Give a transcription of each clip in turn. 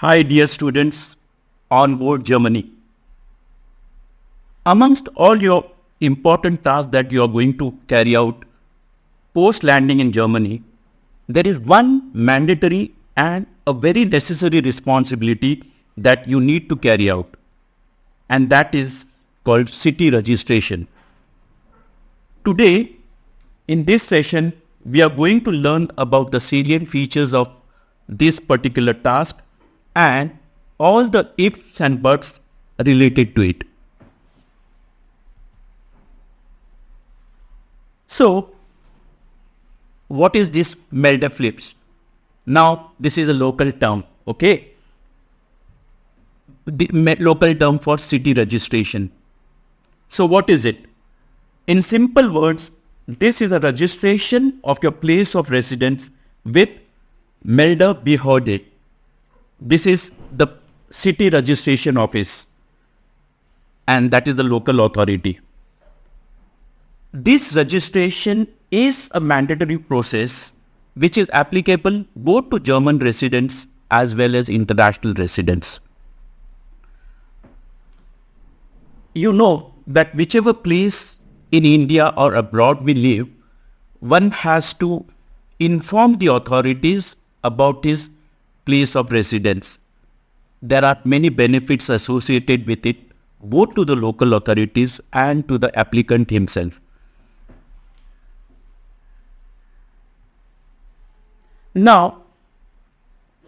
Hi, dear students on board Germany. Amongst all your important tasks that you are going to carry out post landing in Germany, there is one mandatory and a very necessary responsibility that you need to carry out, and that is called city registration. Today, in this session, we are going to learn about the salient features of this particular task and all the ifs and buts related to it. So, what is this Meldeflips? Now, this is a local term, okay? The local term for city registration. So, what is it? In simple words, this is a registration of your place of residence with Meldebehörde. This is the city registration office, and that is the local authority. This registration is a mandatory process which is applicable both to German residents as well as international residents. You know that whichever place in India or abroad we live, one has to inform the authorities about his place of residence. There are many benefits associated with it, both to the local authorities and to the applicant himself. Now,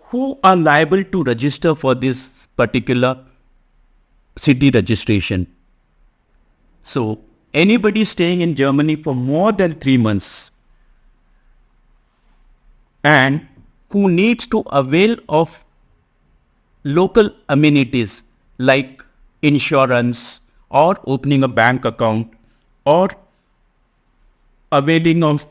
who are liable to register for this particular city registration? So, anybody staying in Germany for more than 3 months and who needs to avail of local amenities like insurance or opening a bank account or availing of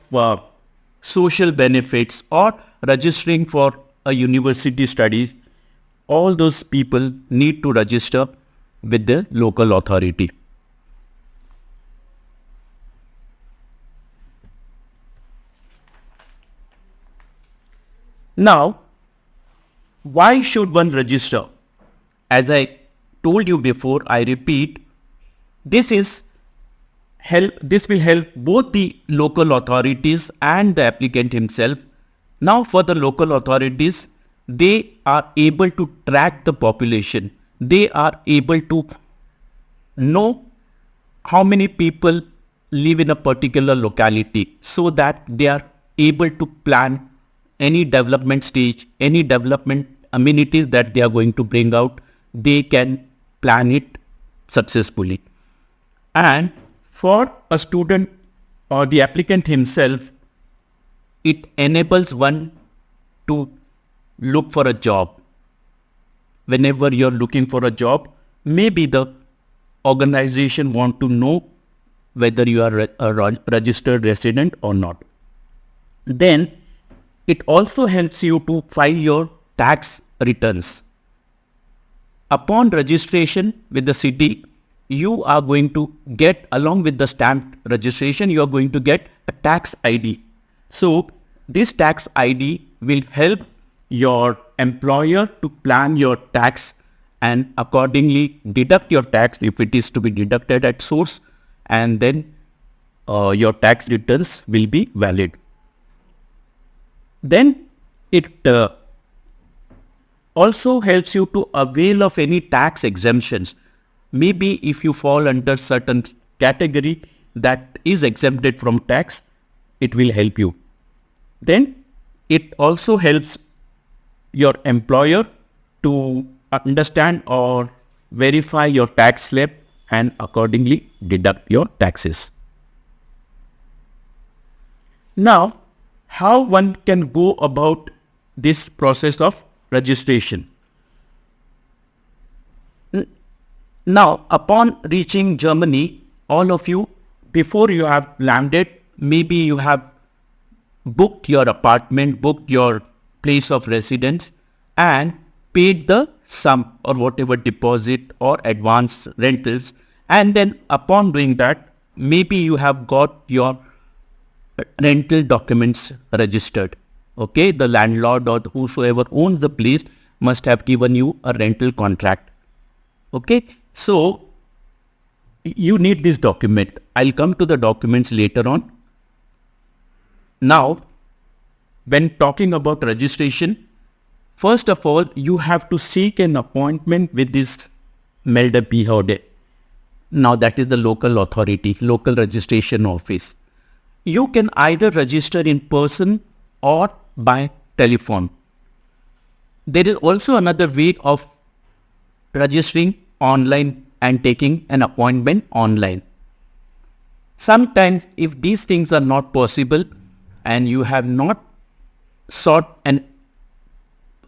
social benefits or registering for a university studies, all those people need to register with the local authority. Now, why should one register? As I told you before, I repeat, this will help both the local authorities and the applicant himself. Now, for the local authorities, they are able to track the population. They are able to know how many people live in a particular locality so that they are able to plan any development stage, any development amenities that they are going to bring out. They can plan it successfully. And for a student or the applicant himself, it enables one to look for a job. Whenever you're looking for a job, maybe the organization want to know whether you are a registered resident or not. Then it also helps you to file your tax returns. Upon registration with the city, you are going to get, along with the stamped registration, you are going to get a tax ID. So this tax ID will help your employer to plan your tax and accordingly deduct your tax if it is to be deducted at source, and then your tax returns will be valid. Then it also helps you to avail of any tax exemptions. Maybe if you fall under certain category that is exempted from tax, it will help you. Then it also helps your employer to understand or verify your tax slip and accordingly deduct your taxes. Now, how one can go about this process of registration? Now, upon reaching Germany, all of you, before you have landed, maybe you have booked your apartment, booked your place of residence and paid the sum or whatever deposit or advance rentals. And then upon doing that, maybe you have got your rental documents registered. Okay, the landlord or whosoever owns the place must have given you a rental contract. Okay, so you need this document. I'll come to the documents later on. Now, when talking about registration, first of all, you have to seek an appointment with this Meldebehörde. Now that is the local authority, local registration office. You can either register in person or by telephone. There is also another way of registering online and taking an appointment online. Sometimes if these things are not possible and you have not sought an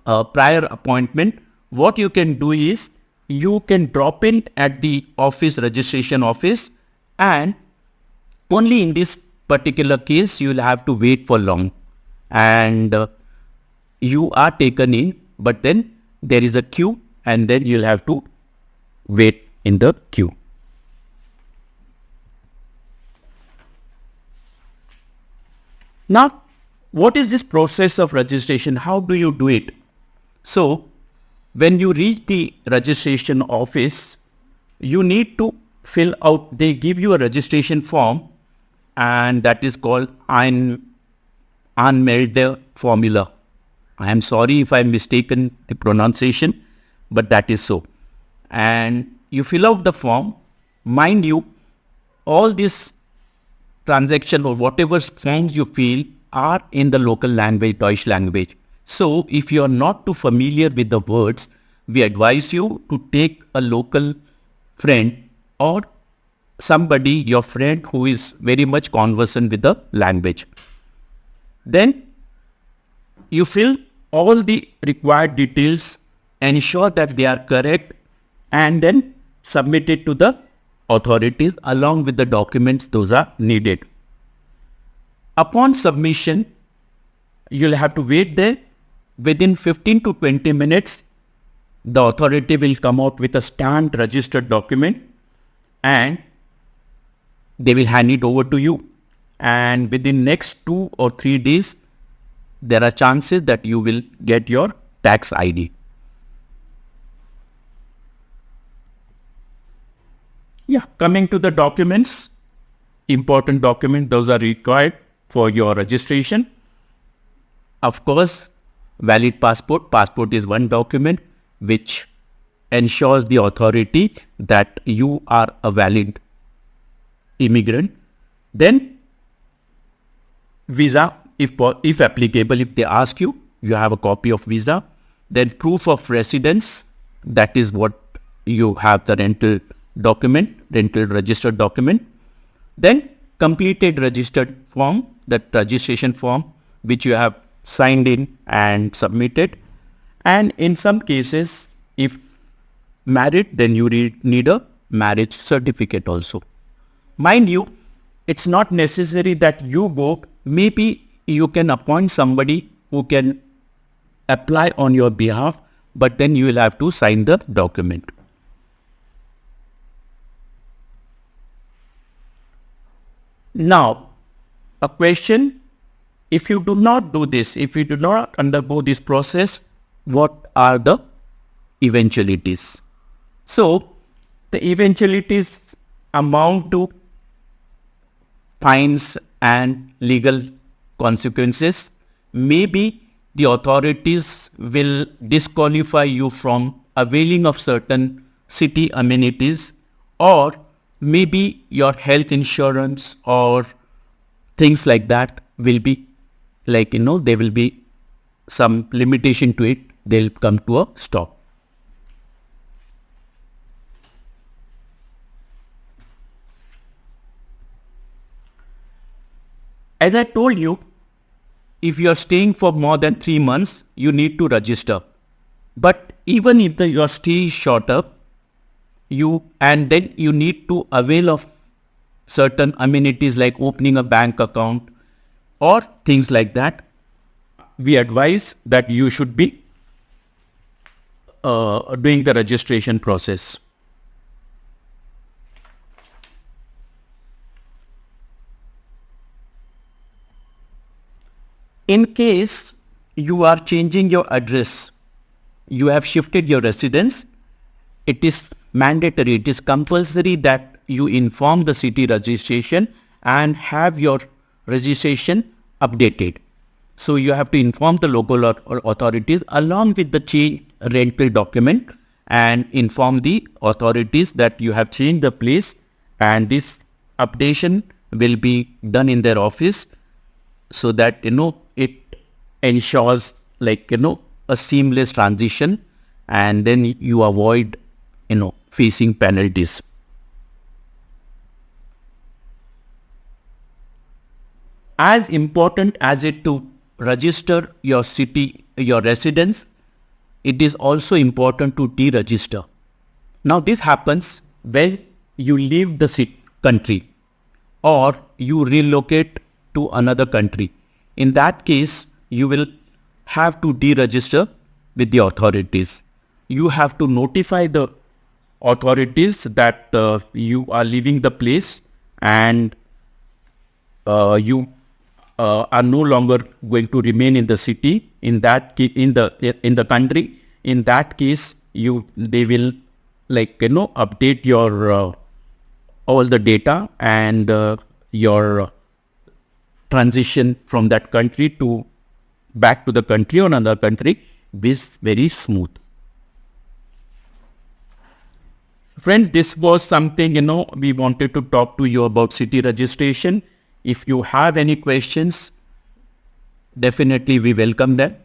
prior appointment, what you can do is you can drop in at the office, registration office, and only in this particular case you will have to wait for long, and you are taken in, but then there is a queue and then you'll have to wait in the queue. Now, what is this process of registration? How do you do it? So, when you reach the registration office, you need to fill out, they give you a registration form, and that is called Anmelde formula. I am sorry if I mistaken the pronunciation, but that is so. And you fill out the form. Mind you, all this transaction or whatever forms you fill are in the local language, Deutsch language. So if you are not too familiar with the words, we advise you to take a local friend or somebody, your friend who is very much conversant with the language. Then you fill all the required details, ensure that they are correct, and then submit it to the authorities along with the documents those are needed. Upon submission, you'll have to wait there. Within 15 to 20 minutes, the authority will come out with a stamped registered document and they will hand it over to you. And within next 2 or 3 days, there are chances that you will get your tax ID. Yeah, coming to the documents, important documents, those are required for your registration. Of course, valid passport. Passport is one document which ensures the authority that you are a valid immigrant. Then visa, if applicable, if they ask you, you have a copy of visa. Then proof of residence, that is what you have, the rental document, rental registered document. Then completed registered form, that registration form which you have signed in and submitted. And in some cases, if married, then you need a marriage certificate also. Mind you, it's not necessary that you go. Maybe you can appoint somebody who can apply on your behalf, but then you will have to sign the document. Now, a question, if you do not do this, if you do not undergo this process, what are the eventualities? So, the eventualities amount to fines and legal consequences. Maybe the authorities will disqualify you from availing of certain city amenities, or maybe your health insurance or things like that will be like, there will be some limitation to it. They'll come to a stop. As I told you, if you are staying for more than 3 months, you need to register. But even if your stay is shorter, and then you need to avail of certain amenities like opening a bank account or things like that, we advise that you should be doing the registration process. In case you are changing your address, you have shifted your residence, it is mandatory, it is compulsory that you inform the city registration and have your registration updated. So you have to inform the local authorities along with the change rental document, and inform the authorities that you have changed the place, and this updation will be done in their office, so that it ensures a seamless transition, and then you avoid facing penalties. As important as it to register your residence, it is also important to deregister. Now this happens when you leave the country or you relocate to another country. In that case, you will have to deregister with the authorities. You have to notify the authorities that you are leaving the place, and you are no longer going to remain in the city, in the country. In that case, they will update your all the data, and your transition from that country to back to the country or another country is very smooth. Friends, this was something we wanted to talk to you about city registration. If you have any questions, definitely we welcome them.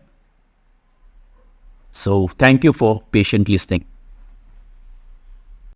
So thank you for patient listening.